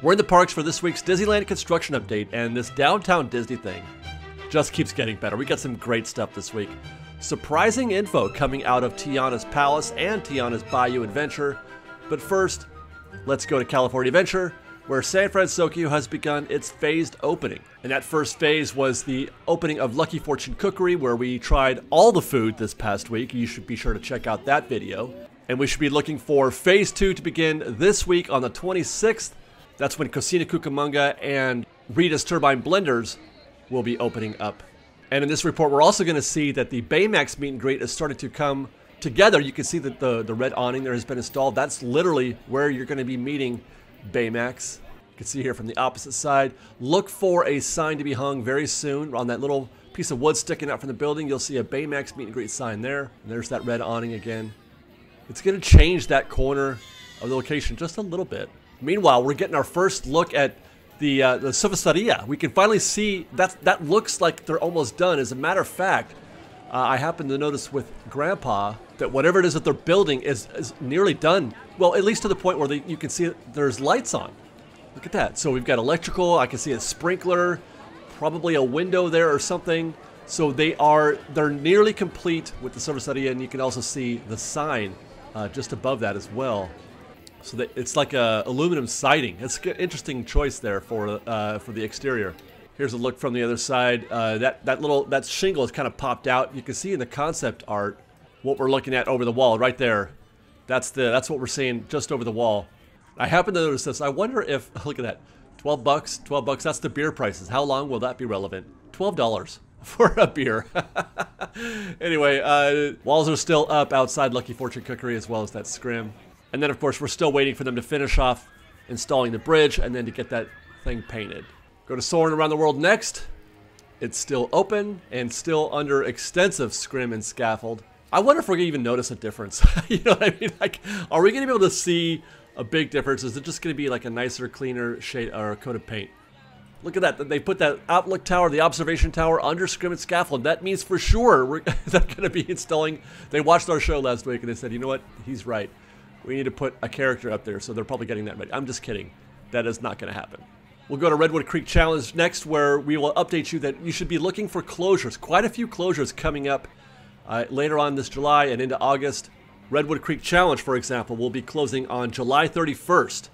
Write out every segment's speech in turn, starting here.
We're in the parks for this week's Disneyland construction update, and this downtown Disney thing just keeps getting better. We got some great stuff this week. Surprising info coming out of Tiana's Palace and Tiana's Bayou Adventure. But first, let's go to California Adventure, where San Francisco has begun its phased opening. And that first phase was the opening of Lucky Fortune Cookery, where we tried all the food this past week. You should be sure to check out that video. And we should be looking for phase 2 to begin this week on the 26th. That's when Cocina Cucamonga and Rita's Turbine Blenders will be opening up. And in this report, we're also going to see that the Baymax meet and greet is starting to come together. You can see that the red awning there has been installed. That's literally where you're going to be meeting Baymax. You can see here from the opposite side. Look for a sign to be hung very soon on that little piece of wood sticking out from the building. You'll see a Baymax meet and greet sign there. And there's that red awning again. It's going to change that corner of the location just a little bit. Meanwhile, we're getting our first look at the Cerveceria. We can finally see that looks like they're almost done. As a matter of fact, I happened to notice with Grandpa that whatever it is that they're building is nearly done. Well, at least to the point where you can see there's lights on. Look at that. So we've got electrical. I can see a sprinkler, probably a window there or something. So they're nearly complete with the Cerveceria, and you can also see the sign just above that as well. So that it's like a aluminum siding. It's an interesting choice there for the exterior. Here's a look from the other side. That shingle is kind of popped out. You can see in the concept art what we're looking at over the wall right there. That's what we're seeing just over the wall. I happen to notice this. I wonder if, look at that, 12 bucks. That's the beer prices. How long will that be relevant? $12 for a beer. Anyway, walls are still up outside Lucky Fortune Cookery as well as that scrim. And then, of course, we're still waiting for them to finish off installing the bridge and then to get that thing painted. Go to Soarin' Around the World next. It's still open and still under extensive scrim and scaffold. I wonder if we're going to even notice a difference. You know what I mean? Like, are we going to be able to see a big difference? Is it just going to be like a nicer, cleaner shade or a coat of paint? Look at that. They put that outlook tower, the observation tower, under scrim and scaffold. That means for sure they're going to be installing. They watched our show last week and they said, you know what? He's right. We need to put a character up there, so they're probably getting that ready. I'm just kidding. That is not going to happen. We'll go to Redwood Creek Challenge next, where we will update you that you should be looking for closures. Quite a few closures coming up later on this July and into August. Redwood Creek Challenge, for example, will be closing on July 31st.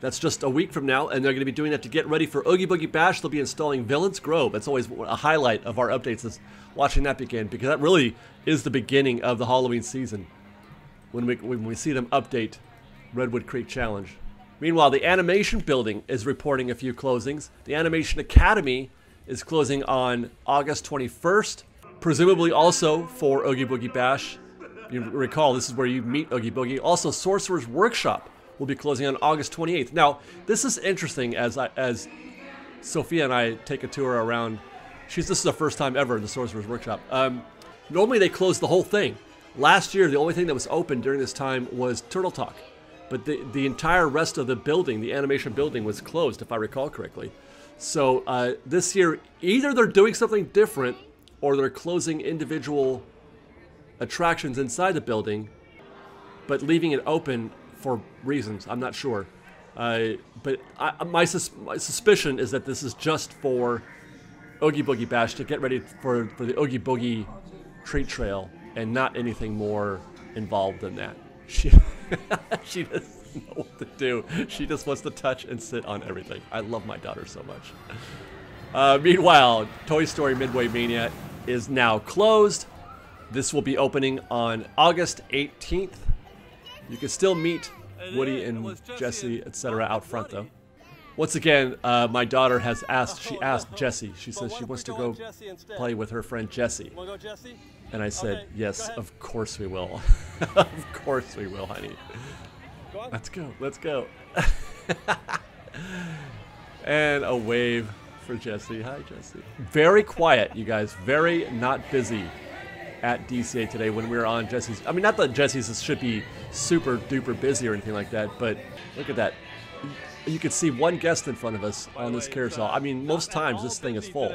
That's just a week from now, and they're going to be doing that to get ready for Oogie Boogie Bash. They'll be installing Villains Grove. That's always a highlight of our updates, is watching that begin, because that really is the beginning of the Halloween season. When we see them update Redwood Creek Challenge. Meanwhile, the Animation Building is reporting a few closings. The Animation Academy is closing on August 21st, presumably also for Oogie Boogie Bash. You recall, this is where you meet Oogie Boogie. Also, Sorcerer's Workshop will be closing on August 28th. Now, this is interesting as Sophia and I take a tour around. This is the first time ever in the Sorcerer's Workshop. Normally, they close the whole thing. Last year, the only thing that was open during this time was Turtle Talk. But the entire rest of the building, the animation building, was closed, if I recall correctly. So this year, either they're doing something different or they're closing individual attractions inside the building, but leaving it open for reasons. I'm not sure. But my suspicion is that this is just for Oogie Boogie Bash to get ready for the Oogie Boogie treat trail, and not anything more involved than that. She doesn't know what to do. She just wants to touch and sit on everything. I love my daughter so much. Meanwhile, Toy Story Midway Mania is now closed. This will be opening on August 18th. You can still meet Woody and Jessie, etc. out front, though. Once again, my daughter has asked. She asked Jessie. She says she wants to go play with her friend Jessie. And I said, yes, of course we will. Of course we will, honey. Let's go. Let's go. And a wave for Jessie. Hi, Jessie. Very quiet, you guys. Very not busy at DCA today when we were on Jessie's. I mean, not that Jessie's should be super duper busy or anything like that, but look at that. You could see one guest in front of us on this carousel. I mean, most times this thing is full.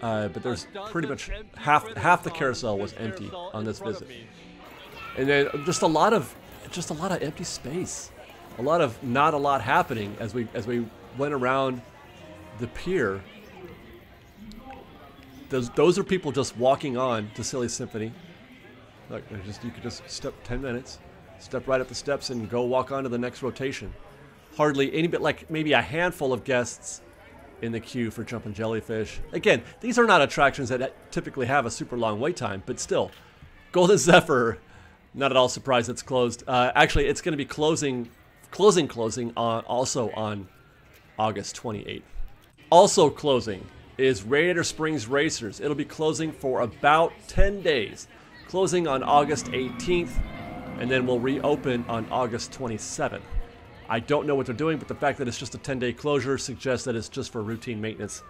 But there's pretty much half the carousel was empty on this visit. And then just a lot of empty space. not a lot happening as we went around the pier. Those are people just walking on to Silly Symphony. Look, you could just step 10 minutes, step right up the steps and go walk on to the next rotation. Hardly any bit, like maybe a handful of guests in the queue for Jumpin' Jellyfish. Again, these are not attractions that typically have a super long wait time, but still, Golden Zephyr, not at all surprised it's closed. Actually, it's going to be closing also on August 28th. Also closing is Radiator Springs Racers. It'll be closing for about 10 days. Closing on August 18th, and then we'll reopen on August 27th. I don't know what they're doing, but the fact that it's just a 10-day closure suggests that it's just for routine maintenance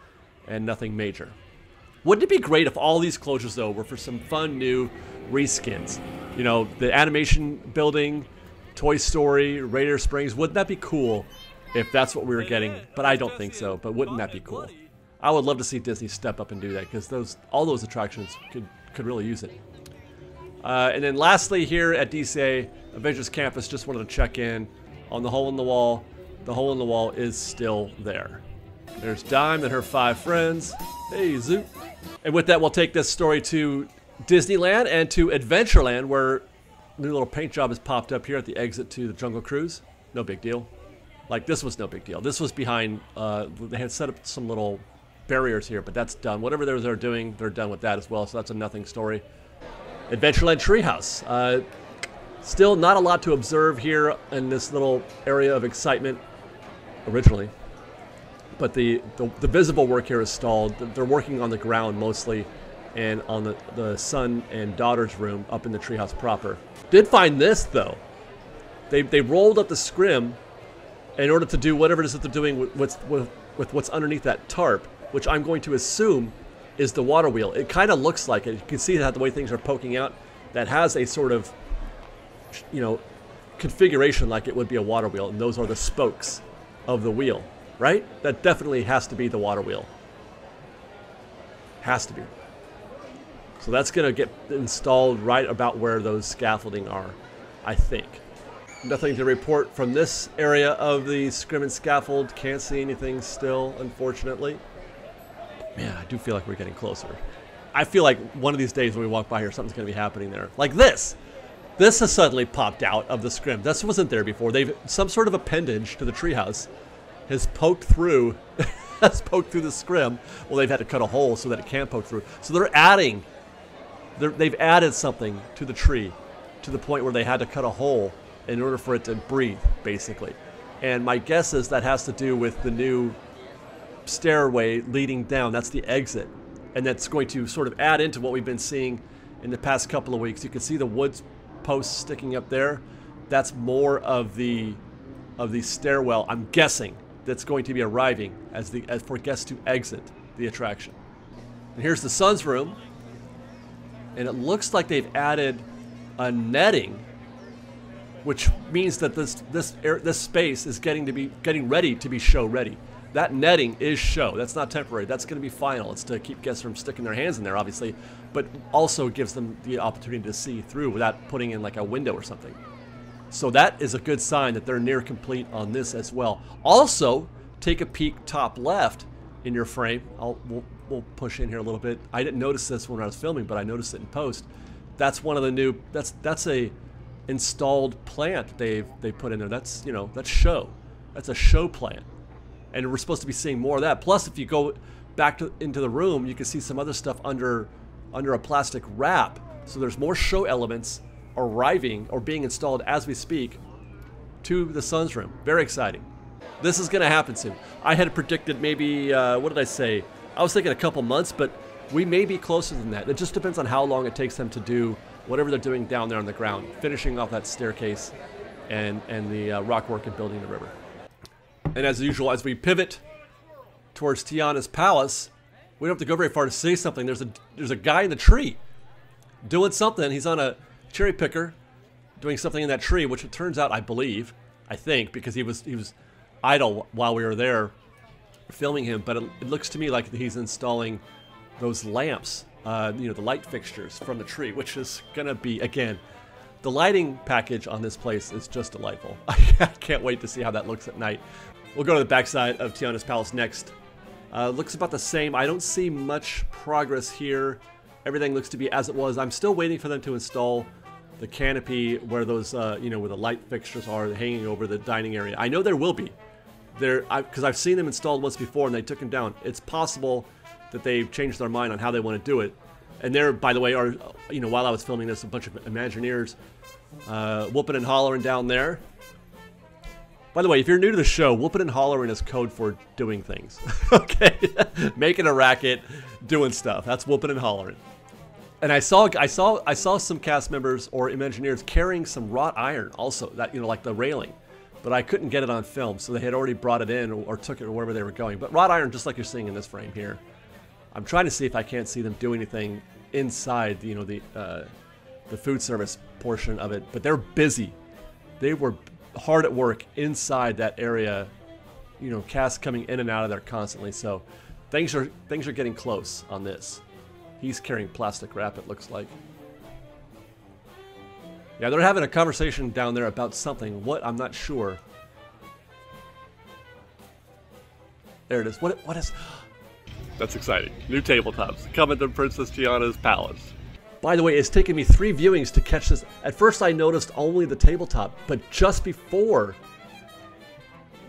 and nothing major. Wouldn't it be great if all these closures, though, were for some fun new reskins? You know, the animation building, Toy Story, Radiator Springs. Wouldn't that be cool if that's what we were getting? But I don't think so. But wouldn't that be cool? I would love to see Disney step up and do that, because all those attractions could really use it. And then lastly here at DCA Avengers Campus, just wanted to check in on the hole in the wall. The hole in the wall is still there. There's Dime and her 5 friends. Hey, Zoot. And with that, we'll take this story to Disneyland and to Adventureland, where a new little paint job has popped up here at the exit to the Jungle Cruise. No big deal. Like, this was no big deal. This was behind, they had set up some little barriers here, but that's done. Whatever they're doing, they're done with that as well, so that's a nothing story. Adventureland Treehouse. Still not a lot to observe here in this little area of excitement originally. But the visible work here is stalled. They're working on the ground mostly, and on the son and daughter's room up in the treehouse proper. Did find this though. They rolled up the scrim in order to do whatever it is that they're doing with what's underneath that tarp, which I'm going to assume is the water wheel. It kind of looks like it. You can see that the way things are poking out, that has a sort of, you know, configuration like it would be a water wheel, and those are the spokes of the wheel, right? That definitely has to be the water wheel. Has to be. So that's going to get installed right about where those scaffolding are, I think. Nothing to report from this area of the scrim and scaffold. Can't see anything still, unfortunately. Man, I do feel like we're getting closer. I feel like one of these days when we walk by here, something's going to be happening there. Like this. This has suddenly popped out of the scrim. This wasn't there before. Some sort of appendage to the treehouse has poked through, the scrim. Well, they've had to cut a hole so that it can't poke through. So they've added something to the tree to the point where they had to cut a hole in order for it to breathe, basically. And my guess is that has to do with the new stairway leading down. That's the exit. And that's going to sort of add into what we've been seeing in the past couple of weeks. You can see the wood posts sticking up there. That's more of the stairwell, I'm guessing, that's going to be arriving as for guests to exit the attraction. And here's the son's room. And it looks like they've added a netting, which means that this space is getting ready to be show ready. That netting is show. That's not temporary. That's going to be final. It's to keep guests from sticking their hands in there, obviously, but also gives them the opportunity to see through without putting in like a window or something. So that is a good sign that they're near complete on this as well. Also, take a peek top left in your frame. We'll push in here a little bit. I didn't notice this when I was filming, but I noticed it in post. That's one of the new. That's a installed plant they put in there. That's show. That's a show plant. And we're supposed to be seeing more of that. Plus, if you go back into the room, you can see some other stuff under a plastic wrap. So there's more show elements arriving or being installed as we speak to the son's room. Very exciting. This is going to happen soon. I had predicted maybe, what did I say? I was thinking a couple months, but we may be closer than that. It just depends on how long it takes them to do whatever they're doing down there on the ground, finishing off that staircase and the rock work and building the river. And as usual, as we pivot towards Tiana's palace, we don't have to go very far to see something. There's a guy in the tree doing something. He's on a cherry picker doing something in that tree, which it turns out, I think, because he was idle while we were there filming him. But it looks to me like he's installing those lamps, the light fixtures from the tree, which is going to be, again, The lighting package on this place is just delightful. I can't wait to see how that looks at night. We'll go to the backside of Tiana's palace next. Looks about the same. I don't see much progress here. Everything looks to be as it was. I'm still waiting for them to install the canopy where those, you know, where the light fixtures are hanging over the dining area. I know there will be. Because I've seen them installed once before and they took them down. It's possible that they've changed their mind on how they want to do it. And there, by the way, are, you know, while I was filming this, a bunch of Imagineers whooping and hollering down there. By the way, if you're new to the show, whooping and hollering is code for doing things. Okay? Making a racket, doing stuff. That's whooping and hollering. And I saw some cast members or Imagineers carrying some wrought iron also, that, you know, like the railing. But I couldn't get it on film, so they had already brought it in or took it or wherever they were going. But wrought iron, just like you're seeing in this frame here. I'm trying to see if I can't see them do anything inside, you know, the food service portion of it. But they're busy. They were hard at work inside that area. You know, casts coming in and out of there constantly. So things are getting close on this. He's carrying plastic wrap, it looks like. Yeah, they're having a conversation down there about something. What? I'm not sure. There it is. What is... That's exciting. New tabletops coming to Princess Tiana's palace. By the way, it's taken me 3 viewings to catch this. At first I noticed only the tabletop, but just before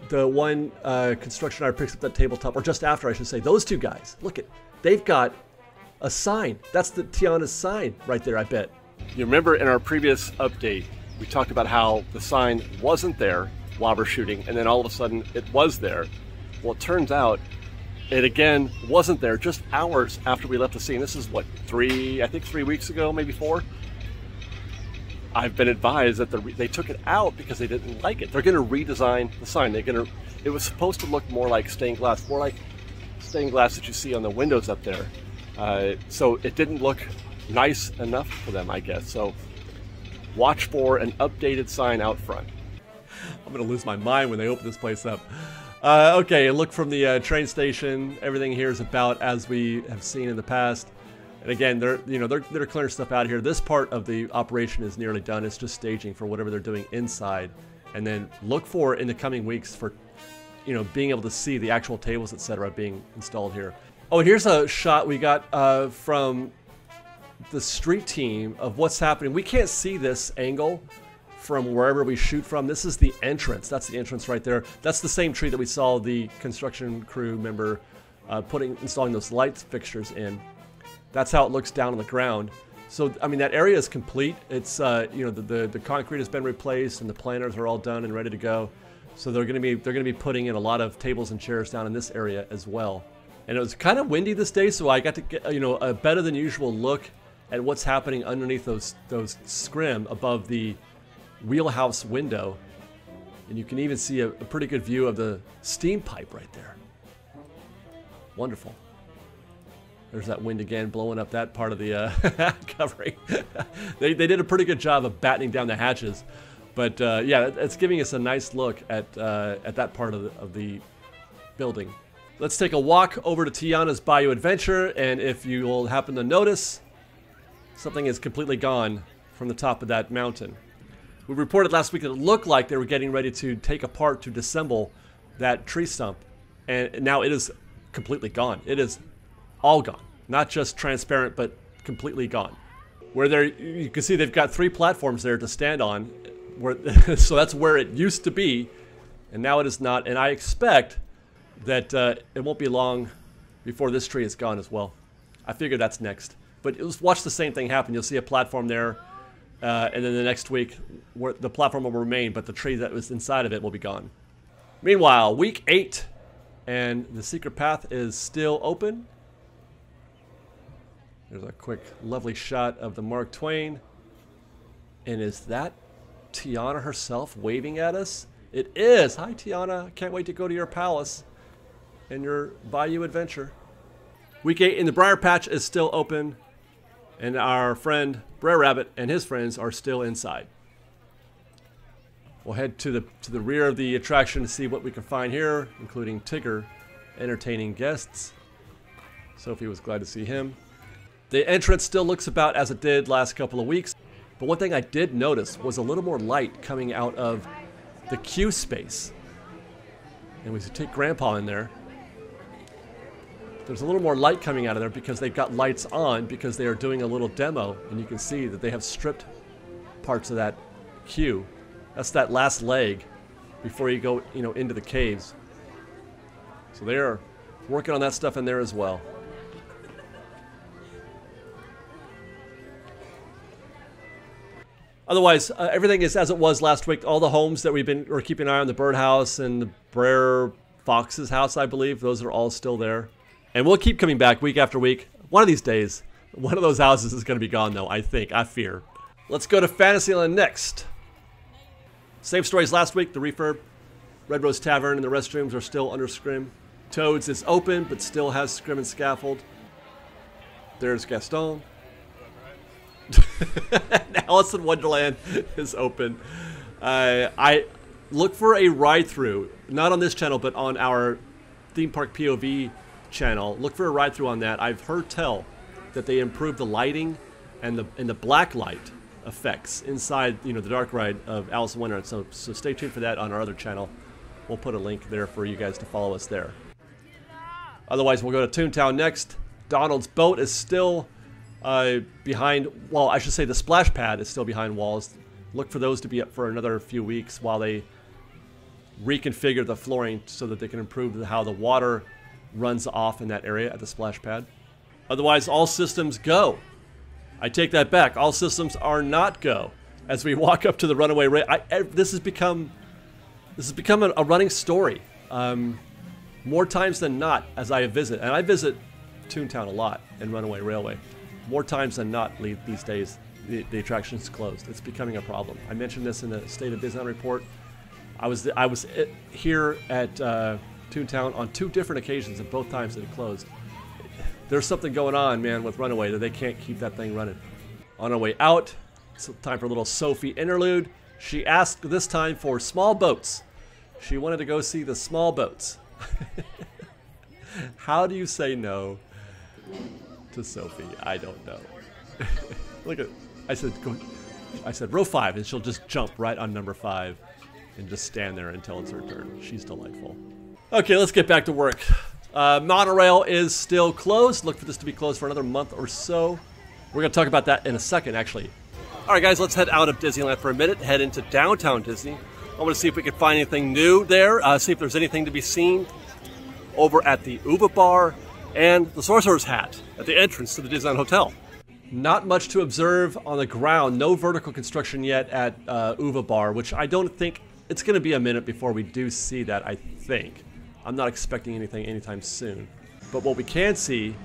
the one construction artist picks up that tabletop, or just after I should say, those 2 guys, look at, they've got a sign. That's the Tiana's sign right there, I bet. You remember in our previous update, we talked about how the sign wasn't there while we're shooting, and then all of a sudden it was there. Well, it turns out it again wasn't there just hours after we left the scene. This is what, 3 weeks ago, maybe 4? I've been advised that they took it out because they didn't like it. They're going to redesign the sign. It was supposed to look more like stained glass, more like stained glass that you see on the windows up there. So it didn't look nice enough for them, I guess. So watch for an updated sign out front. I'm going to lose my mind when they open this place up. Okay, look from the train station. Everything here is about as we have seen in the past. And again, they're clearing stuff out here. This part of the operation is nearly done. It's just staging for whatever they're doing inside. And then look for in the coming weeks for, you know, being able to see the actual tables, etc., being installed here. Oh, and here's a shot we got from the street team of what's happening. We can't see this angle from wherever we shoot from. This is the entrance. That's the entrance right there. That's the same tree that we saw the construction crew member installing those light fixtures in. That's how it looks down on the ground. So I mean, that area is complete. It's you know, the concrete has been replaced and the planters are all done and ready to go. So they're going to be putting in a lot of tables and chairs down in this area as well. And it was kind of windy this day, so I got to get, you know, a better than usual look at what's happening underneath those scrim above the wheelhouse window, and you can even see a pretty good view of the steam pipe right there. Wonderful. There's that wind again blowing up that part of the covering. they did a pretty good job of battening down the hatches, but yeah, it's giving us a nice look at that part of the building. Let's take a walk over to Tiana's Bayou Adventure, and if you will happen to notice, something is completely gone from the top of that mountain. We reported last week that it looked like they were getting ready to take apart to disassemble that tree stump, and now it is completely gone. It is all gone. Not just transparent, but completely gone. Where you can see they've got 3 platforms there to stand on, so that's where it used to be, and now it is not. And I expect that it won't be long before this tree is gone as well. I figure that's next. But watch the same thing happen. You'll see a platform there, and then the next week, the platform will remain, but the tree that was inside of it will be gone. Meanwhile, week 8, and the secret path is still open. There's a quick, lovely shot of the Mark Twain. And is that Tiana herself waving at us? It is! Hi, Tiana. Can't wait to go to your palace and your Bayou Adventure. Week 8 in the Briar Patch is still open, and our friend Brer Rabbit and his friends are still inside. We'll head to the rear of the attraction to see what we can find here, including Tigger entertaining guests. Sophie was glad to see him. The entrance still looks about as it did last couple of weeks. But one thing I did notice was a little more light coming out of the queue space. And we should take Grandpa in there. There's a little more light coming out of there because they've got lights on because they are doing a little demo, and you can see that they have stripped parts of that queue. That's that last leg before you go, into the caves. So they're working on that stuff in there as well. Otherwise, everything is as it was last week. All the homes that we're keeping an eye on, the birdhouse and the Brer Fox's house, I believe, those are all still there. And we'll keep coming back week after week. One of these days, one of those houses is going to be gone, though, I fear. Let's go to Fantasyland next. Same story as last week. The refurb, Red Rose Tavern, and the restrooms are still under scrim. Toads is open, but still has scrim and scaffold. There's Gaston. Alice in Wonderland is open. I look for a ride-through, not on this channel, but on our Theme Park POV channel. Look for a ride-through on that. I've heard tell that they improved the lighting and the black light effects inside, the dark ride of Alice in Wonderland. So stay tuned for that on our other channel. We'll put a link there for you guys to follow us there. Otherwise, we'll go to Toontown next. Donald's boat is still behind, well, I should say the splash pad is still behind walls. Look for those to be up for another few weeks while they reconfigure the flooring so that they can improve how the water runs off in that area at the splash pad. Otherwise, all systems go. I take that back. All systems are not go. As we walk up to the runaway rail, this has become a running story. More times than not, as I visit, and I visit Toontown a lot and Runaway Railway. More times than not these days, the attraction's closed. It's becoming a problem. I mentioned this in the State of Disneyland report. I was here at Toontown on 2 different occasions, and both times it closed. There's something going on, man, with Runaway that they can't keep that thing running. On our way out, it's time for a little Sophie interlude. She asked this time for small boats. She wanted to go see the small boats. How do you say no to Sophie? I don't know. Look at, I said row 5, and she'll just jump right on number 5 and just stand there until it's her turn. She's delightful. Okay, let's get back to work. Monorail is still closed. Look for this to be closed for another month or so. We're going to talk about that in a second, actually. All right, guys, let's head out of Disneyland for a minute, head into downtown Disney. I want to see if we can find anything new there, see if there's anything to be seen over at the Uva Bar and the Sorcerer's Hat at the entrance to the Disneyland Hotel. Not much to observe on the ground. No vertical construction yet at Uva Bar, which I don't think, it's going to be a minute before we do see that, I think. I'm not expecting anything anytime soon. But what we can see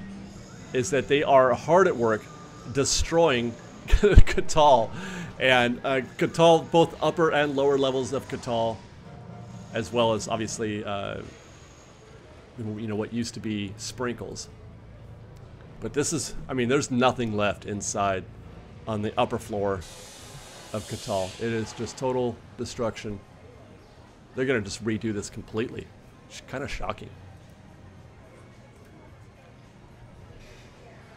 is that they are hard at work destroying Catal. And Catal, both upper and lower levels of Catal, as well as obviously, what used to be Sprinkles. But this is, I mean, there's nothing left inside on the upper floor of Catal. It is just total destruction. They're going to just redo this completely. It's kind of shocking.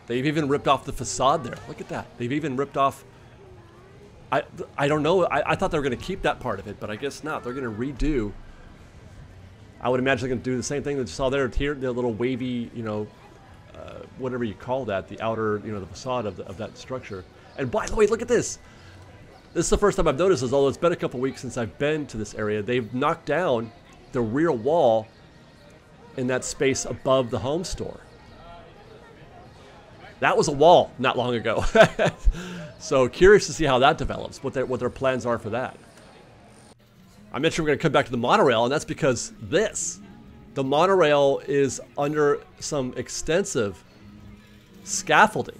They've even ripped off the facade there. Look at that. They've even ripped off... I don't know. I thought they were going to keep that part of it, but I guess not. They're going to redo... I would imagine they're going to do the same thing that you saw there. Here, the little wavy, whatever you call that, the outer, the facade of that structure. And by the way, look at this. This is the first time I've noticed this, although it's been a couple weeks since I've been to this area. They've knocked down the rear wall in that space above the home store. That was a wall not long ago. So curious to see how that develops, what their plans are for that. I mentioned we're going to come back to the monorail, and that's because the monorail is under some extensive scaffolding.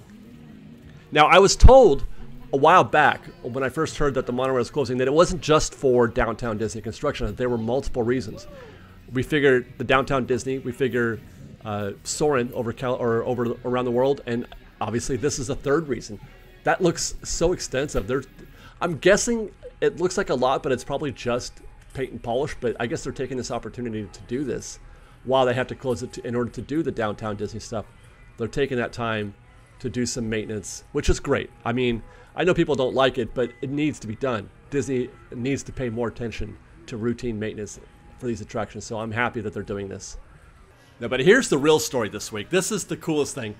Now, I was told a while back when I first heard that the monorail was closing that it wasn't just for downtown Disney construction, that there were multiple reasons. We figured the downtown Disney, we figure Soarin' over around the world, and obviously this is a third reason. That looks so extensive. I'm guessing it looks like a lot, but it's probably just paint and polish. But I guess they're taking this opportunity to do this while they have to close it in order to do the downtown Disney stuff. They're taking that time to do some maintenance, which is great. I mean, I know people don't like it, but it needs to be done. Disney needs to pay more attention to routine maintenance for these attractions, so I'm happy that they're doing this. Now, but here's the real story this week. This is the coolest thing.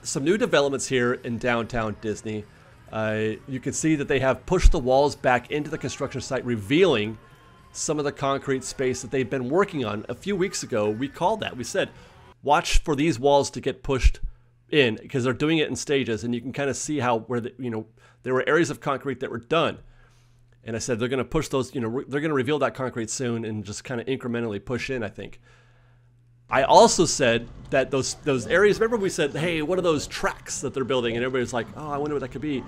Some new developments here in downtown Disney. You can see that they have pushed the walls back into the construction site, revealing some of the concrete space that they've been working on. A few weeks ago, we called that. We said, watch for these walls to get pushed in, because they're doing it in stages, and you can kind of see how there were areas of concrete that were done. And I said they're going to push those, they're going to reveal that concrete soon and just kind of incrementally push in, I think. I also said that those areas, remember we said, hey, what are those tracks that they're building? And everybody's like, oh, I wonder what that could be.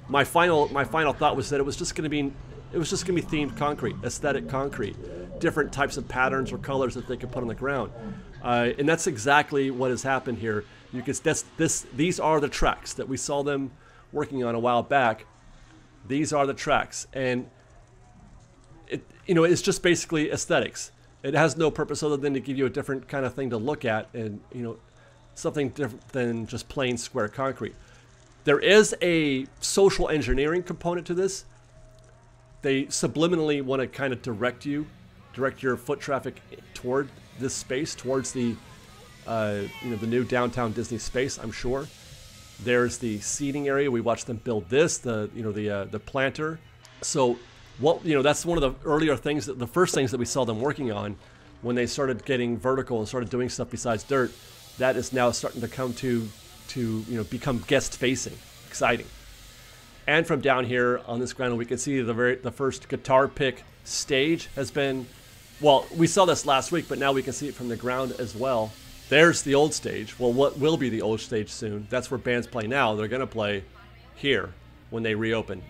My final thought was that it was just going to be themed concrete, aesthetic concrete, different types of patterns or colors that they could put on the ground. And that's exactly what has happened here. These are the tracks that we saw them working on a while back. These are the tracks, and it's just basically aesthetics. It has no purpose other than to give you a different kind of thing to look at, and something different than just plain square concrete. There is a social engineering component to this. They subliminally want to kind of direct your foot traffic toward this space, towards the the new downtown Disney space, I'm sure. There's the seating area. We watched them build this, the planter. So that's one of the earlier things, the first things that we saw them working on when they started getting vertical and started doing stuff besides dirt. That is now starting to come to become guest facing. Exciting. And from down here on this ground, we can see the first guitar pick stage has been, well, we saw this last week, but now we can see it from the ground as well. There's the old stage. Well, what will be the old stage soon? That's where bands play now. They're going to play here when they reopen.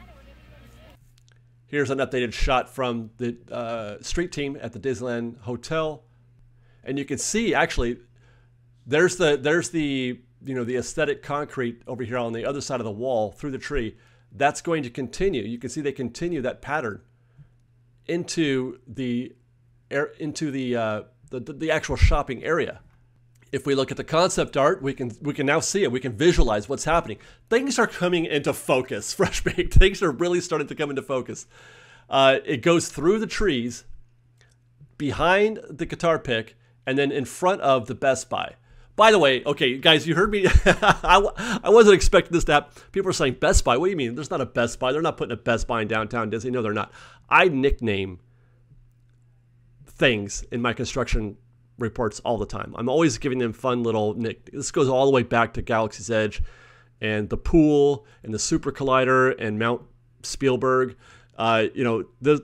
Here's an updated shot from the street team at the Disneyland Hotel, and you can see actually there's the aesthetic concrete over here on the other side of the wall through the tree. That's going to continue. You can see they continue that pattern into the actual shopping area. If we look at the concept art, we can now see it. We can visualize what's happening. Things are coming into focus. Fresh Baked. Things are really starting to come into focus. It goes through the trees, behind the guitar pick, and then in front of the Best Buy. By the way, okay, guys, you heard me. I wasn't expecting this to happen. People are saying Best Buy. What do you mean? There's not a Best Buy. They're not putting a Best Buy in downtown Disney. No, they're not. I nickname things in my construction reports all the time. I'm always giving them fun little nick. This goes all the way back to Galaxy's Edge and the pool and the Super Collider and Mount Spielberg. I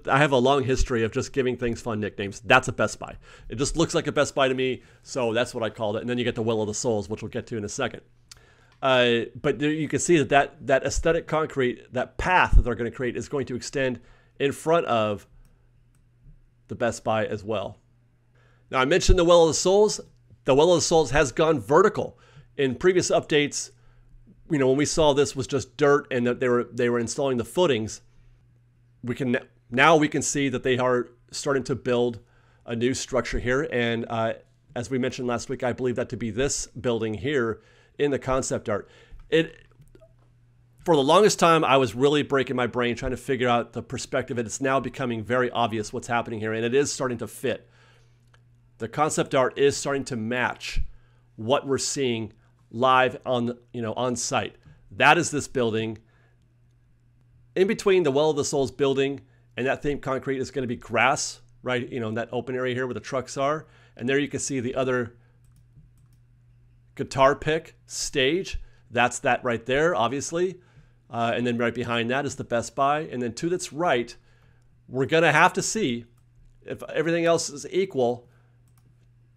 have a long history of just giving things fun nicknames. That's a Best Buy. It just looks like a Best Buy to me, so that's what I called it. And then you get the Will of the Souls, which we'll get to in a second. But you can see that aesthetic concrete, that path that they're going to create is going to extend in front of the Best Buy as well. Now, I mentioned the Well of the Souls. The Well of the Souls has gone vertical. In previous updates, when we saw this was just dirt and that they were installing the footings, we can see that they are starting to build a new structure here. And as we mentioned last week, I believe that to be this building here in the concept art. For the longest time, I was really breaking my brain trying to figure out the perspective, and it's now becoming very obvious what's happening here, and it is starting to fit. The concept art is starting to match what we're seeing live on site. That is this building. In between the Well of the Souls building and that themed concrete is going to be grass, right? In that open area here where the trucks are. And there you can see the other guitar pick stage. That's that right there, obviously. And then right behind that is the Best Buy. And then to its right, we're going to have to see, if everything else is equal,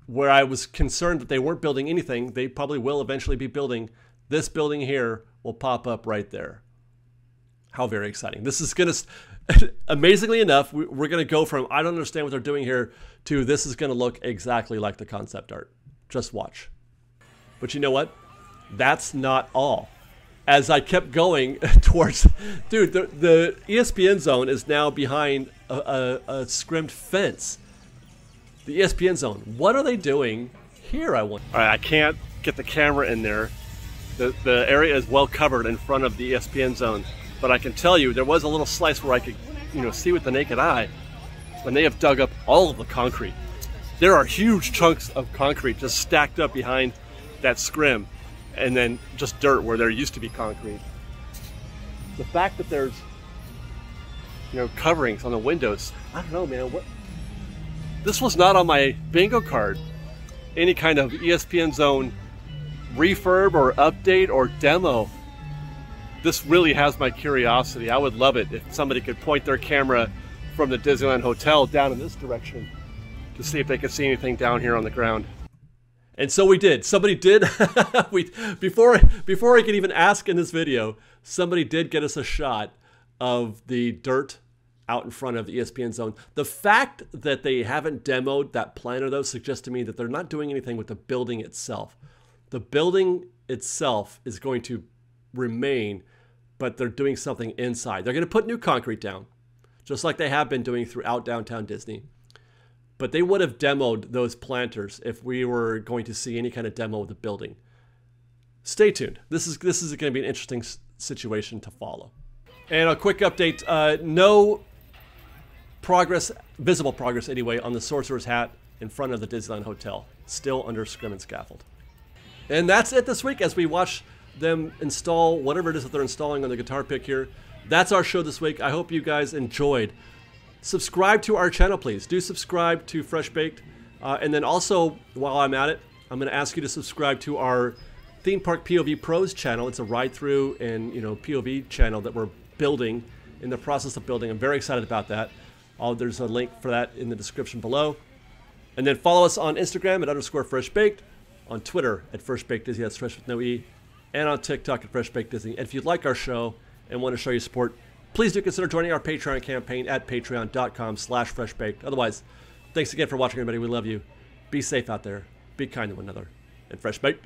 where I was concerned that they weren't building anything, they probably will eventually be building. This building here will pop up right there. How very exciting. This is going to, amazingly enough, we're going to go from, I don't understand what they're doing here, to this is going to look exactly like the concept art. Just watch. But you know what? That's not all. As I kept going towards, dude, the ESPN zone is now behind a scrimmed fence. The ESPN zone. What are they doing here, I wonder? All right, I can't get the camera in there. The area is well covered in front of the ESPN zone, but I can tell you there was a little slice where I could, see with the naked eye when they have dug up all of the concrete. There are huge chunks of concrete just stacked up behind that scrim, and then just dirt where there used to be concrete. The fact that there's, coverings on the windows, I don't know, man. This was not on my bingo card. Any kind of ESPN zone refurb or update or demo. This really has my curiosity. I would love it if somebody could point their camera from the Disneyland Hotel down in this direction to see if they could see anything down here on the ground. And so we did. Somebody did. Before I could even ask in this video, somebody did get us a shot of the dirt out in front of the ESPN zone. The fact that they haven't demoed that planner, though, suggests to me that they're not doing anything with the building itself. The building itself is going to remain, but they're doing something inside. They're going to put new concrete down, just like they have been doing throughout downtown Disney. But they would have demoed those planters if we were going to see any kind of demo of the building. Stay tuned. This is going to be an interesting situation to follow. And a quick update, no progress, visible progress anyway, on the Sorcerer's Hat in front of the Disneyland Hotel. Still under scrim and scaffold. And that's it this week as we watch them install whatever it is that they're installing on the guitar pick here. That's our show this week. I hope you guys enjoyed. Subscribe to our channel, please. Do subscribe to Fresh Baked. And then also, while I'm at it, I'm going to ask you to subscribe to our Theme Park POV Pros channel. It's a ride-through and POV channel that we're building, in the process of building. I'm very excited about that. There's a link for that in the description below. And then follow us on Instagram at _FreshBaked, on Twitter at FreshBakedDisney, that's Fresh with no E, and on TikTok at FreshBakedDisney. And if you'd like our show and want to show your support, please do consider joining our Patreon campaign at patreon.com/freshbaked. Otherwise, thanks again for watching, everybody. We love you. Be safe out there. Be kind to one another. And Fresh Baked.